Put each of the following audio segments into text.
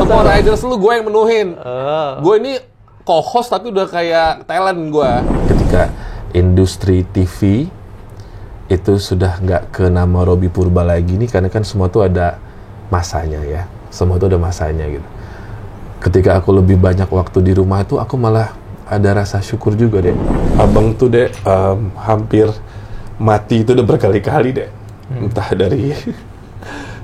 Semua riders lu gue yang menuhin. Gue ini co-host tapi udah kayak talent gue. Ketika industri TV itu sudah nggak ke nama Robby Purba lagi nih, karena kan semua tuh ada masanya ya. Semua tuh ada masanya gitu. Ketika aku lebih banyak waktu di rumah itu, aku malah ada rasa syukur juga deh. Abang tuh deh hampir mati itu udah berkali-kali deh.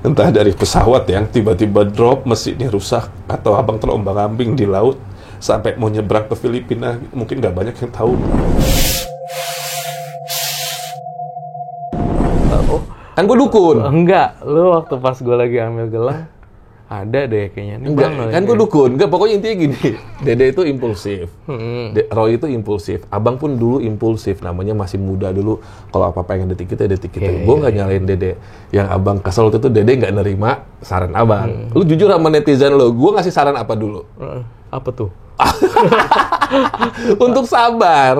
Entah dari pesawat yang tiba-tiba drop, mesinnya rusak, atau abang terombang-ambing di laut sampai mau nyebrang ke Filipina. Mungkin nggak banyak yang tahu. Kan gue dukun. Enggak, lu waktu pas gue lagi ambil gelang ada deh kayaknya. Enggak, kan gue dukun. Enggak, pokoknya intinya gini. Dede itu impulsif. Roy itu impulsif. Abang pun dulu impulsif. Namanya masih muda dulu. Kalau apa-apa yang detik kita. Gue nggak nyalain Dede. Yang abang kesel itu Dede nggak nerima saran abang. Lu jujur sama netizen lo. Gue ngasih saran apa dulu? Apa tuh? Untuk sabar.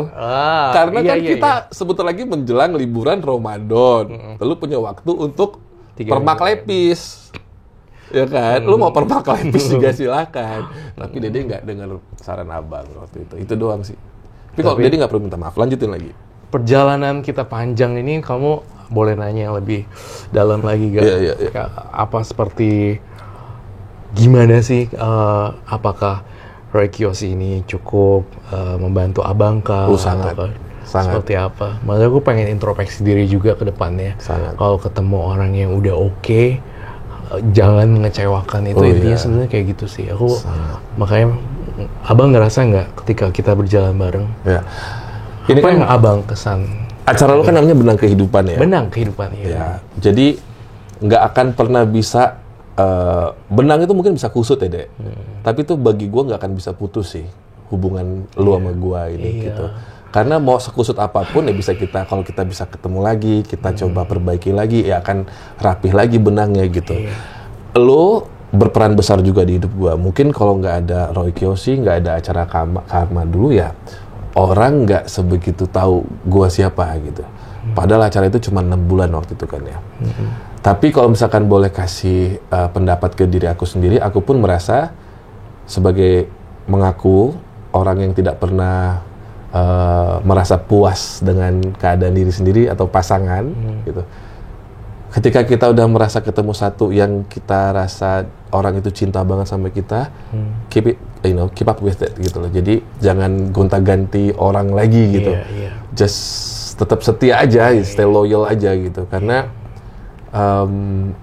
Karena kan kita sebetulnya lagi menjelang liburan Ramadan. Lalu punya waktu untuk permak lepis. Ya kan, lu mau permak lepis juga silakan. Tapi Dede nggak dengar saran abang waktu itu. Itu doang sih. Tapi kalau Dede nggak perlu minta maaf, lanjutin lagi. Perjalanan kita panjang ini, kamu boleh nanya yang lebih dalam lagi gak? Iya. Apa seperti gimana sih? Apakah Roy Kiyoshi ini cukup membantu abang kah? Sangat. Seperti apa? Maksudnya aku pengen introspeksi diri juga ke depannya. Kalau ketemu orang yang udah oke, jangan mengecewakan itu. Intinya sebenarnya kayak gitu sih. Aku makanya abang ngerasa nggak ketika kita berjalan bareng? Ya. Ini apa kan yang abang kesan? Acara lu kan namanya Benang Kehidupan ya. Benang Kehidupan ya. Jadi nggak akan pernah bisa benang itu mungkin bisa kusut ya Dek. Tapi tuh bagi gua nggak akan bisa putus sih hubungan lu sama gua ini gitu. Karena mau sekusut apapun ya bisa kita, kalau kita bisa ketemu lagi, kita coba perbaiki lagi, ya akan rapih lagi benangnya gitu. Lo berperan besar juga di hidup gua. Mungkin kalau nggak ada Roy Kiyoshi, nggak ada acara Karma dulu ya, orang nggak sebegitu tahu gua siapa gitu. Padahal acara itu cuma 6 bulan waktu itu kan ya. Tapi kalau misalkan boleh kasih pendapat ke diri aku sendiri, aku pun merasa sebagai mengaku orang yang tidak pernah merasa puas dengan keadaan diri sendiri atau pasangan gitu. Ketika kita udah merasa ketemu satu yang kita rasa orang itu cinta banget sama kita, keep up with it gitu loh. Jadi jangan gonta-ganti orang lagi gitu. Just tetap setia aja, stay loyal aja gitu. Karena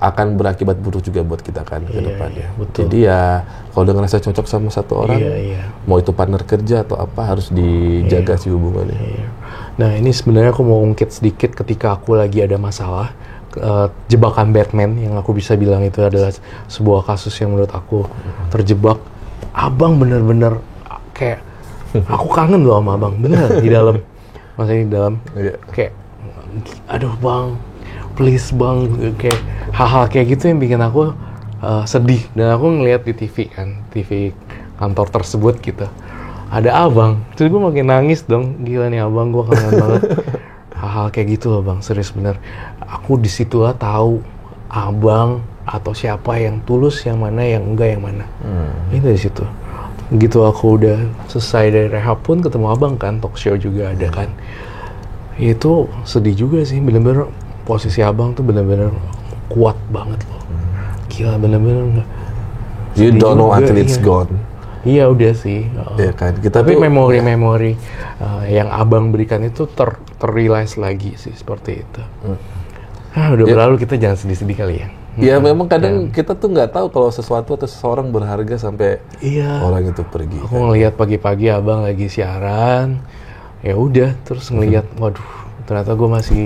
akan berakibat buruk juga buat kita kan ke depannya. Jadi ya kalau udah ngerasa cocok sama satu orang, mau itu partner kerja atau apa, harus dijaga sih hubungannya. Nah ini sebenarnya aku mau ungkit sedikit ketika aku lagi ada masalah. Jebakan Batman yang aku bisa bilang itu adalah sebuah kasus yang menurut aku terjebak. Abang bener-bener kayak aku kangen loh sama abang, bener di dalam, maksudnya di dalam kayak aduh bang, please bang, kayak hal-hal kayak gitu yang bikin aku sedih. Dan aku ngeliat di TV kan, TV kantor tersebut gitu, ada abang, terus gue makin nangis dong. Gila nih abang, gue kangen banget. Hal-hal kayak gitu loh bang, serius bener. Aku disitulah tahu abang atau siapa yang tulus, yang mana yang enggak, yang mana. Ini dari situ. Gitu aku udah selesai dari rehab pun ketemu abang kan, talk show juga ada kan. Itu sedih juga sih, bener-bener posisi abang tuh bener-bener kuat banget loh. Gila bener-bener. You don't know until it's gone. Iya udah sih. Ya kan. Tapi memori-memori yang abang berikan itu terrealize lagi sih seperti itu. Udah berlalu, kita jangan sedih-sedih kali ya. Ya memang kadang kita tuh nggak tahu kalau sesuatu atau seseorang berharga sampai orang itu pergi. Aku ngelihat pagi-pagi abang lagi siaran, ya udah terus ngelihat, waduh ternyata gue masih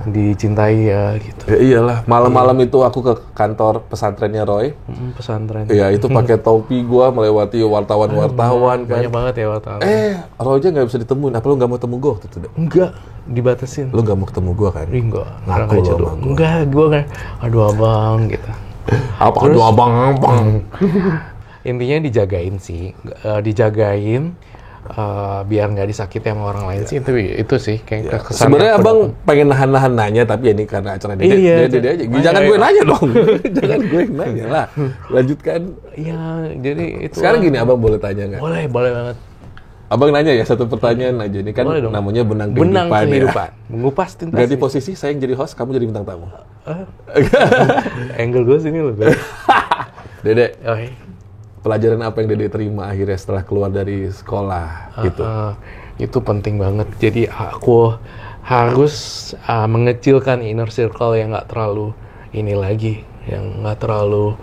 dicintai ya gitu. Ya iyalah, malam-malam itu aku ke kantor pesantrennya Roy. Pesantren. Iya, itu pakai topi gue melewati wartawan-wartawan kan. Banyak banget ya wartawan. Roy aja nggak bisa ditemuin. Apa lu nggak mau temu gue waktu itu? Enggak, dibatasin. Lu nggak mau ketemu gue kan? Enggak. Ngaku lo sama gue. Enggak, gue kan. Aduh abang gitu. Apa terus, aduh abang? Intinya dijagain sih, dijagain. biar nggak disakiti sama orang lain sih. Itu sih kayak kesan. Sebenarnya abang pengen nahan nanya, tapi ini karena acara Dede aja. Jangan gue nanya dong. Jangan gue yang nanya lah. Lanjutkan. Iya, jadi itu. Sekarang gini, abang boleh tanya nggak? Boleh banget. Abang nanya ya, satu pertanyaan aja. Ini kan namanya benang kehidupan. Ya. Mengupas tuntas. Ganti posisi, saya yang jadi host, kamu jadi bintang tamu. Angle gue sini loh. Dede, pelajaran apa yang Dede terima akhirnya setelah keluar dari sekolah gitu? Itu penting banget. Jadi aku harus mengecilkan inner circle yang nggak terlalu ini lagi, yang nggak terlalu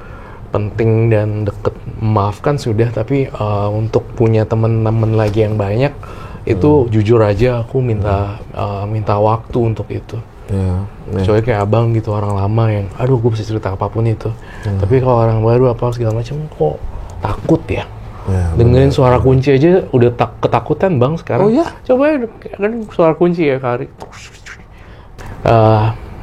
penting dan deket. Maafkan sudah, tapi untuk punya teman-teman lagi yang banyak itu jujur aja aku minta waktu untuk itu. Soalnya kayak abang gitu, orang lama yang aduh gue bisa cerita apapun itu. Tapi kalau orang baru apa segala macam kok takut ya. Dengerin suara kunci aja udah ketakutan bang sekarang. Oh ya? Coba kan suara kunci ya kali.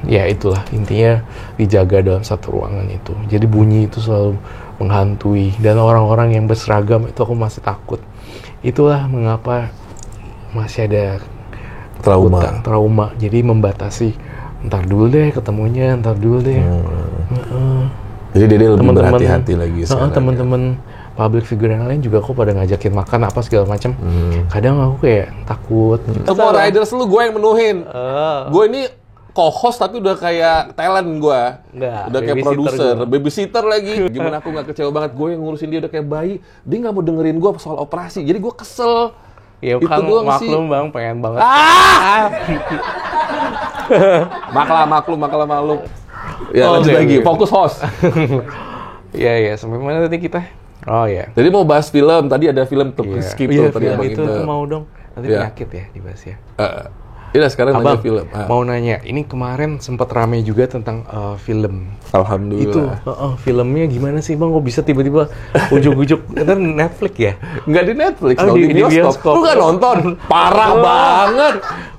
Ya itulah intinya, dijaga dalam satu ruangan itu. Jadi bunyi itu selalu menghantui, dan orang-orang yang berseragam itu aku masih takut. Itulah mengapa masih ada trauma. Jadi membatasi, ntar dulu deh ketemunya, ntar dulu deh. Jadi Dede lebih berhati-hati lagi sekarang. Teman-teman public figure yang lain juga aku pada ngajakin makan apa segala macam. Kadang aku kayak takut. Semua riders lu gue yang menuhin. Gue ini co-host tapi udah kayak talent gue. Udah kayak produser, babysitter lagi. Gimana aku nggak kecewa banget, gue yang ngurusin dia udah kayak bayi. Dia nggak mau dengerin gue soal operasi, jadi gue kesel. Ya itu kan maklum bang, pengen banget. Maklum. Ya lanjut lagi, fokus host. Iya, sampai mana tadi kita? Oh ya. Jadi mau bahas film, tadi ada film skip tuh tadi abang itu mau dong. Nanti penyakit ya dibahas ya. Iya sekarang nanya film. Mau nanya, ini kemarin sempat rame juga tentang film. Alhamdulillah. Itu filmnya gimana sih bang? Kok bisa tiba-tiba ujuk-ujuk ntar Netflix ya? Nggak di Netflix, di bioskop. Lu nggak nonton? Parah banget.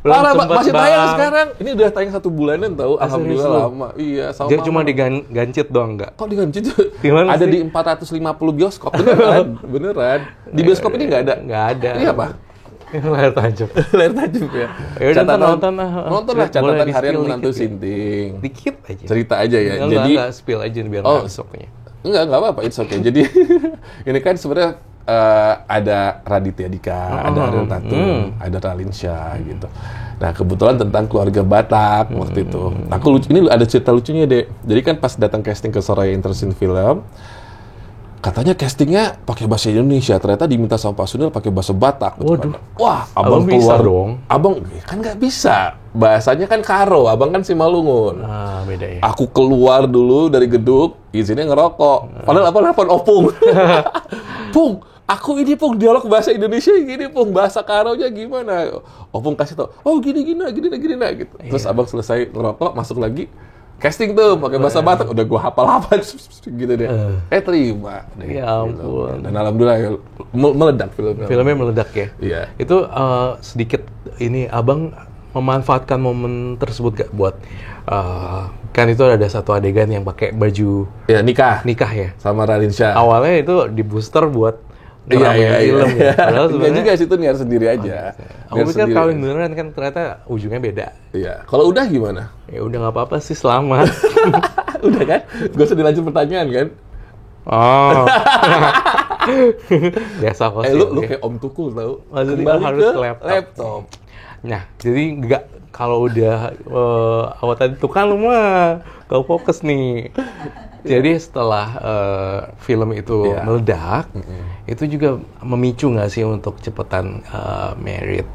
Masih tayang sekarang. Ini udah tayang 1 bulanan tahu. Alhamdulillah lama. Iya, sama. Dia cuma digancit doang nggak? Kok digancit? Ada di 450 bioskop. Beneran. Di bioskop ini nggak ada? Nggak ada. Ini apa? Layar tancap ya. Nonton lah catatan harian menantu Sinting. Dikit aja. Cerita aja ya. Enggak spill aja biar masuknya. Enggak apa-apa, it's okay. Jadi ini kan sebenarnya ada Raditya Dika, ada Ariel Tatum, ada Raline Shah gitu. Nah kebetulan tentang keluarga Batak waktu itu. Ini ada cerita lucunya deh. Jadi kan pas datang casting ke Soraya Entertainment Film, katanya castingnya pakai bahasa Indonesia, ternyata diminta sama Pak Sunil pakai bahasa Batak. Waduh. Wah, abang keluar bisa dong. Abang kan nggak bisa, bahasanya kan Karo, abang kan Simalungun. Beda ya. Aku keluar dulu dari gedung, izinnya ngerokok. Padahal apa nelfon Opung. Pung, aku ini Pung dialog bahasa Indonesia gini Pung, bahasa Karonya gimana? Opung kasih tau, oh gini gitu. Terus abang selesai ngerokok, masuk lagi. Casting tuh pakai bahasa Batak, udah gua hafal gitu deh. Terima deh. Ya ampun. Dan alhamdulillah meledak filmnya. Filmnya meledak ya. Iya. Itu sedikit ini abang memanfaatkan momen tersebut gak buat kan itu ada satu adegan yang pakai baju nikah ya sama Raline Shah. Awalnya itu di booster buat ngeramein film ya. Padahal sebenarnya juga situ niat sendiri aja. Aku pikir kawin beneran kan, ternyata ujungnya beda. Iya. Kalau udah gimana? Ya udah nggak apa-apa sih, selamat. Udah kan? Gak usah dilanjut pertanyaan kan? Oh. Biasa kok. Lu kayak Om Tukul tau. Maksudnya harus ke laptop. Nah, jadi nggak kalau udah awal tadi tuh kan lu mah gak fokus nih. Jadi setelah film itu meledak, itu juga memicu nggak sih untuk cepetan merit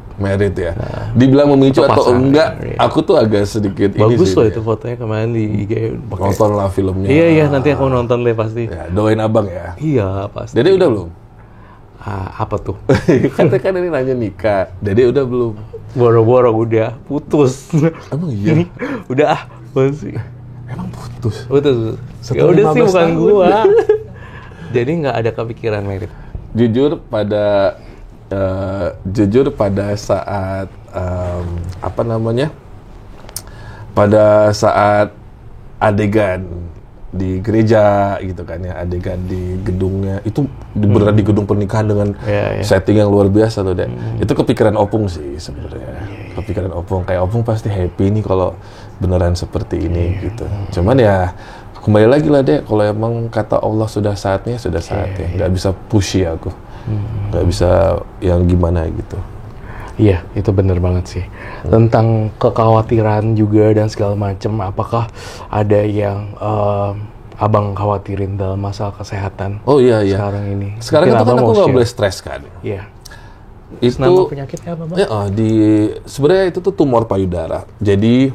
ya? Dibilang memicu atau enggak, aku tuh agak sedikit bagus ini sih. Bagus loh itu fotonya kemarin di IG. Nonton lah filmnya. Iya, nanti aku nonton deh pasti. Ya, doain abang ya. Iya, pasti. Dede udah belum? Apa tuh? Kan ini nanya nikah. Dede udah belum? Boro-boro udah putus. Emang iya? Udah masih. Emang putus? Ya udah sih, bukan gua. Jadi nggak ada kepikiran merit. Jujur pada saat pada saat adegan di gereja gitu kan ya, adegan di gedungnya itu beneran di gedung pernikahan dengan setting yang luar biasa tuh deh. Itu kepikiran Opung sih sebenarnya. Kepikiran Opung, kayak Opung pasti happy nih kalau beneran seperti ini gitu. Cuman ya kembali lagi lah deh, kalau emang kata Allah sudah saatnya, nggak bisa pushy aku, nggak bisa yang gimana gitu. Iya, itu bener banget sih. Tentang kekhawatiran juga dan segala macam, apakah ada yang abang khawatirin dalam masalah kesehatan? Oh iya. Sekarang ini. Sekarang itu kan aku nggak boleh stres kan. Iya. Itu nama penyakitnya apa, Bang? Ya, sebenarnya itu tuh tumor payudara. Jadi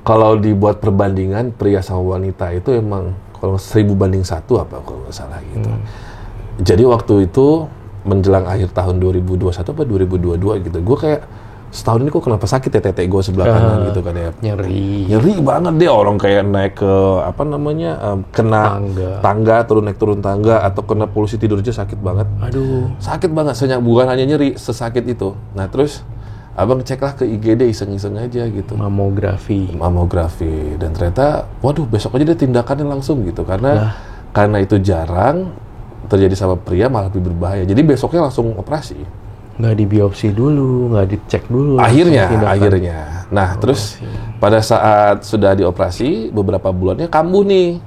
kalau dibuat perbandingan pria sama wanita itu emang kalau 1000-1 apa kalau nggak salah gitu. Jadi waktu itu menjelang akhir tahun 2021 apa 2022 gitu, gue kayak setahun ini kok kenapa sakit ya tete gue sebelah kanan gitu kan ya, nyeri banget deh, orang kayak naik ke kena tangga turun tangga atau kena polusi tidur aja sakit banget. Sakit banget, bukan hanya nyeri, sesakit itu. Nah terus abang ceklah ke IGD iseng-iseng aja gitu, mamografi, dan ternyata waduh besok aja dia tindakannya langsung gitu, karena itu jarang terjadi sama pria, malah lebih berbahaya. Jadi besoknya langsung operasi. Nggak dibiopsi dulu, nggak dicek dulu. Akhirnya. Nah, terus pada saat sudah dioperasi, beberapa bulannya kambuh nih.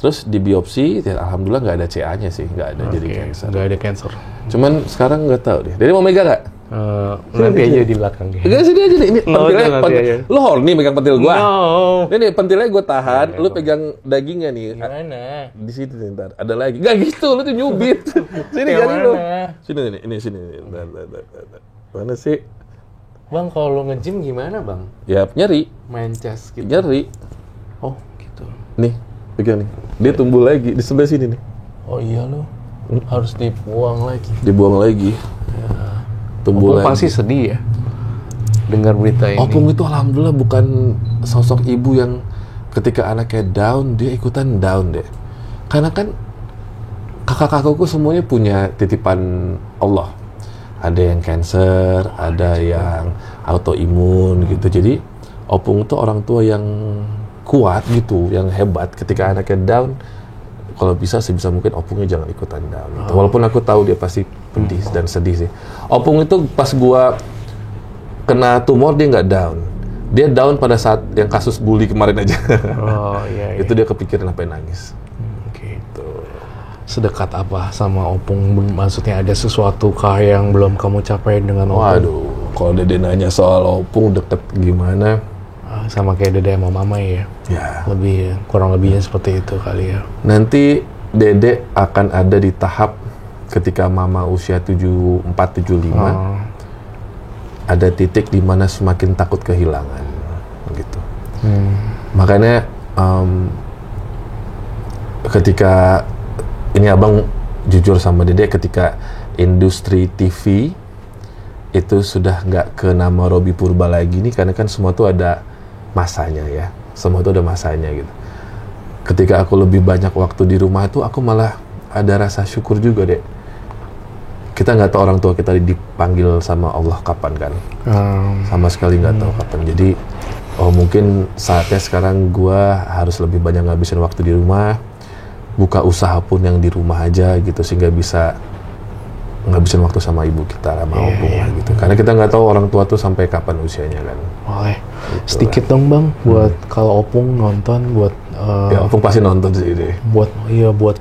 Terus dibiopsi, ya alhamdulillah nggak ada CA-nya sih, nggak ada jadi cancer. Nggak ada cancer. Cuman sekarang nggak tahu deh. Jadi mau megang nggak? Nanti aja di belakang. Enggak, sini aja nih. Ini pentilnya. Lu horny megang pentil gua. Ini pentilnya gua tahan, lu pegang dagingnya nih. Gimana? Di sini nih, ntar. Ada lagi. Enggak gitu, lu tuh nyubit. Sini jadi lu. Sini. Mana sih? Bang, kalau lu nge-gym gimana, Bang? Ya, nyeri. Main chest gitu. Nyeri. Oh, gitu. Nih, pegang nih. Dia tumbuh lagi di sebelah sini nih. Oh iya lu. Harus dibuang lagi. Ya. Tumbuh Opung pasti sedih ya dengar berita ini. Opung itu alhamdulillah bukan sosok ibu yang ketika anaknya down dia ikutan down deh. Karena kan kakak-kakakku semuanya punya titipan Allah. Ada yang cancer, ada yang autoimun gitu. Jadi Opung itu orang tua yang kuat gitu, yang hebat. Ketika anaknya down, kalau bisa sebisa mungkin Opungnya jangan ikutan down gitu. Walaupun aku tahu dia pasti pedih dan sedih sih. Opung itu pas gua kena tumor dia nggak down. Dia down pada saat yang kasus bully kemarin aja. Iya. Itu dia kepikiran sampai nangis. Gitu. Sedekat apa sama Opung? Maksudnya ada sesuatu kah yang belum kamu capai dengan Opung? Waduh, kalau Dede nanya soal Opung deket gimana? Sama kayak Dede sama Mama ya? Ya. Kurang lebihnya seperti itu kali ya. Nanti Dede akan ada di tahap ketika Mama usia 74-75, ada titik di mana semakin takut kehilangan, gitu. Makanya ketika ini abang jujur sama Dede, ketika industri TV itu sudah nggak ke nama Robby Purba lagi nih, karena kan semua tuh ada masanya ya, semua tuh ada masanya gitu. Ketika aku lebih banyak waktu di rumah tuh aku malah ada rasa syukur juga deh. Kita nggak tahu orang tua kita dipanggil sama Allah kapan kan, sama sekali nggak tahu kapan. Jadi mungkin saatnya sekarang gua harus lebih banyak ngabisin waktu di rumah, buka usaha pun yang di rumah aja gitu, sehingga bisa ngabisin waktu sama ibu kita, sama Opung lah gitu. Karena kita nggak tahu orang tua tuh sampai kapan usianya kan. Boleh. Gitu sedikit dong Bang, buat kalau Opung nonton, buat ya Opung pasti nonton sih deh. Buat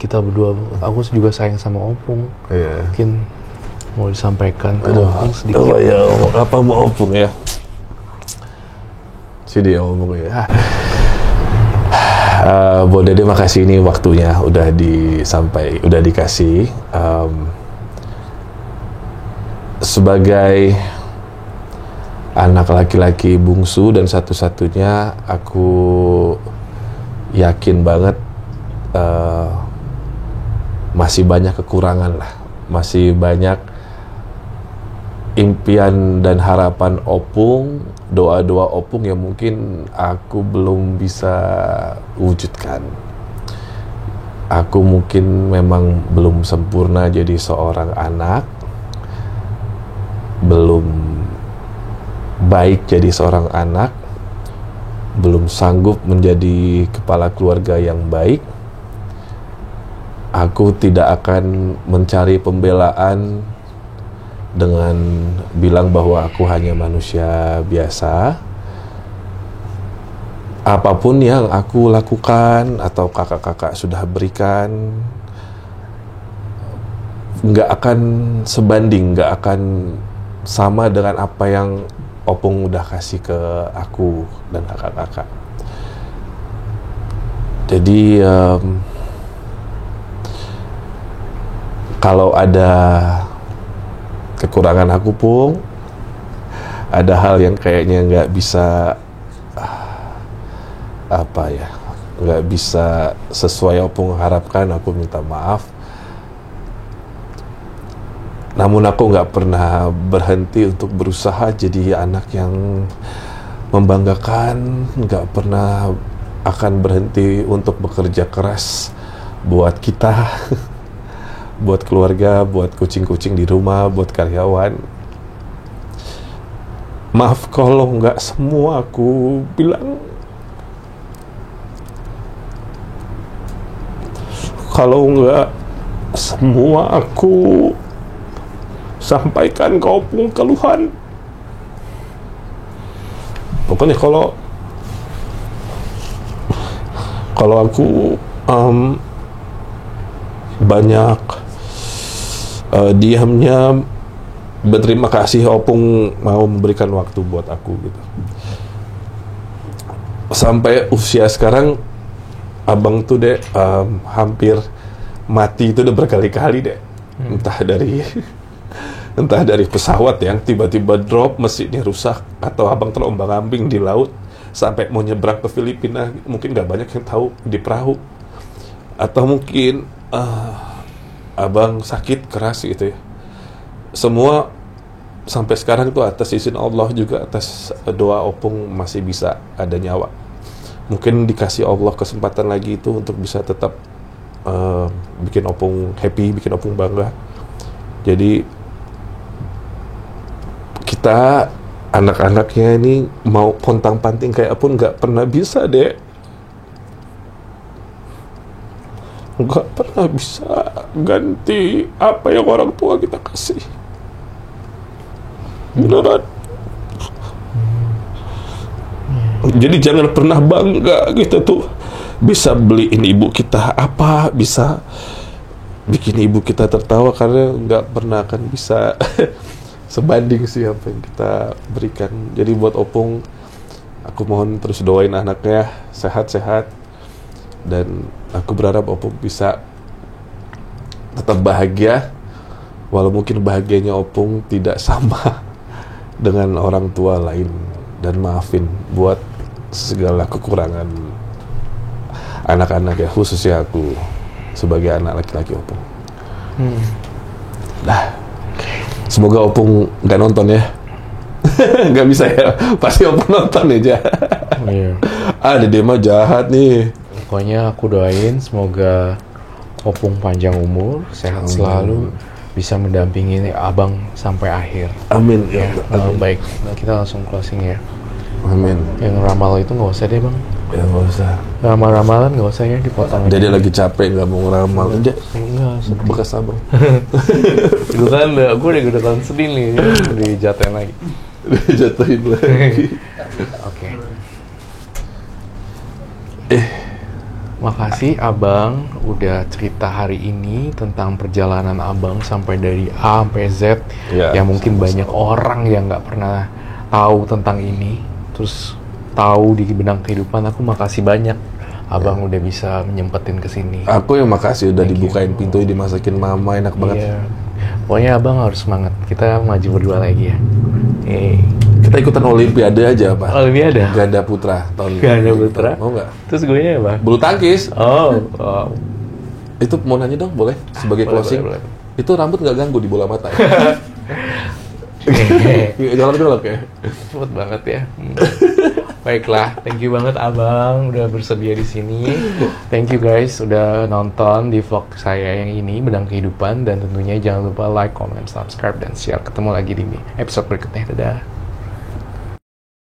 kita berdua, aku juga sayang sama Opung. Iya. Mungkin mau disampaikan ke Opung sedikit. Oh ya, apa mau Opung ya? Sini ya Opung ya. Buat Dede makasih, ini waktunya udah dikasih. Sebagai anak laki-laki bungsu dan satu-satunya, aku yakin banget masih banyak kekurangan lah, masih banyak impian dan harapan Opung, doa-doa Opung yang mungkin aku belum bisa wujudkan. Aku mungkin memang belum sempurna jadi seorang anak, belum baik jadi seorang anak, belum sanggup menjadi kepala keluarga yang baik, aku tidak akan mencari pembelaan dengan bilang bahwa aku hanya manusia biasa. Apapun yang aku lakukan atau kakak-kakak sudah berikan, nggak akan sebanding, nggak akan sama dengan apa yang Opung udah kasih ke aku dan kakak-kakak. Jadi kalau ada kekurangan aku, Pung, ada hal yang kayaknya nggak bisa nggak bisa sesuai Opung harapkan, aku minta maaf. Namun aku nggak pernah berhenti untuk berusaha jadi anak yang membanggakan, nggak pernah akan berhenti untuk bekerja keras buat kita, buat keluarga, buat kucing-kucing di rumah, buat karyawan. Maaf kalau nggak semua aku bilang, kalau nggak semua aku sampaikan ke Opung keluhan. Pokoknya kalau aku banyak diamnya berterima kasih Opung mau memberikan waktu buat aku gitu. Sampai usia sekarang Abang tuh dek hampir mati itu udah berkali-kali dek. Entah dari pesawat yang tiba-tiba drop, mesinnya rusak, atau abang terombang-ambing di laut sampai mau nyebrang ke Filipina, mungkin nggak banyak yang tahu, di perahu, atau mungkin abang sakit keras gitu ya. Semua sampai sekarang itu atas izin Allah, juga atas doa Opung masih bisa ada nyawa. Mungkin dikasih Allah kesempatan lagi itu untuk bisa tetap bikin Opung happy, bikin Opung bangga. Jadi kita anak-anaknya ini mau pontang-panting kayak pun nggak pernah bisa deh, nggak pernah bisa ganti apa yang orang tua kita kasih, beneran. Jadi jangan pernah bangga gitu tuh bisa beliin ibu kita apa, bisa bikin ibu kita tertawa, karena nggak pernah akan bisa sebanding sih apa yang kita berikan. Jadi buat Opung, aku mohon terus doain anaknya sehat-sehat, dan aku berharap Opung bisa tetap bahagia, walau mungkin bahagianya Opung tidak sama dengan orang tua lain. Dan maafin buat segala kekurangan anak-anak ya, khususnya aku sebagai anak laki-laki Opung. Semoga Opung nggak nonton ya. Nggak bisa ya, pasti Opung nonton aja. Iya. Dede mah jahat nih. Pokoknya aku doain semoga Opung panjang umur, sehat selalu, bisa mendampingi abang sampai akhir. Amin Ya, baik, kita langsung closing ya. Amin. Yang ramal itu nggak usah deh bang. Ya nggak usah. Ramal-ramalan nggak usah ya, dipotong. Dede lagi capek nggak mau ngeramal. Udah. Enggak, Bekas abang. Gue kan, gue udah tahun sedih nih, dijatuhin lagi. Jatuhin lagi. Oke. Makasih abang udah cerita hari ini tentang perjalanan abang sampai dari A sampai Z, Ya, yang mungkin sama-sama. banyak orang yang nggak pernah tahu tentang ini, terus tahu di benang kehidupan. Aku makasih banyak abang udah bisa menyempetin kesini. Aku yang makasih udah Thank you. dibukain pintu, dimasakin mama, enak banget. Iya. Pokoknya abang harus semangat. Kita maju berdua lagi ya. Kita ikutan Olimpiade aja, Pak. Olimpiade. Ganda putra tahun Ganda putra. Mau nggak? Terus gue nya apa? Bulu tangkis. Oh. Itu mau nanya dong, boleh? Sebagai Boleh, closing. boleh. Itu rambut nggak ganggu di bola mata ya? Galak-galak ya? Cepet banget ya. Baiklah, thank you banget abang udah bersedia di sini. Thank you guys udah nonton di vlog saya yang ini, Benang Kehidupan, dan tentunya jangan lupa like, comment, subscribe, dan share. Ketemu lagi di episode berikutnya. Dadah.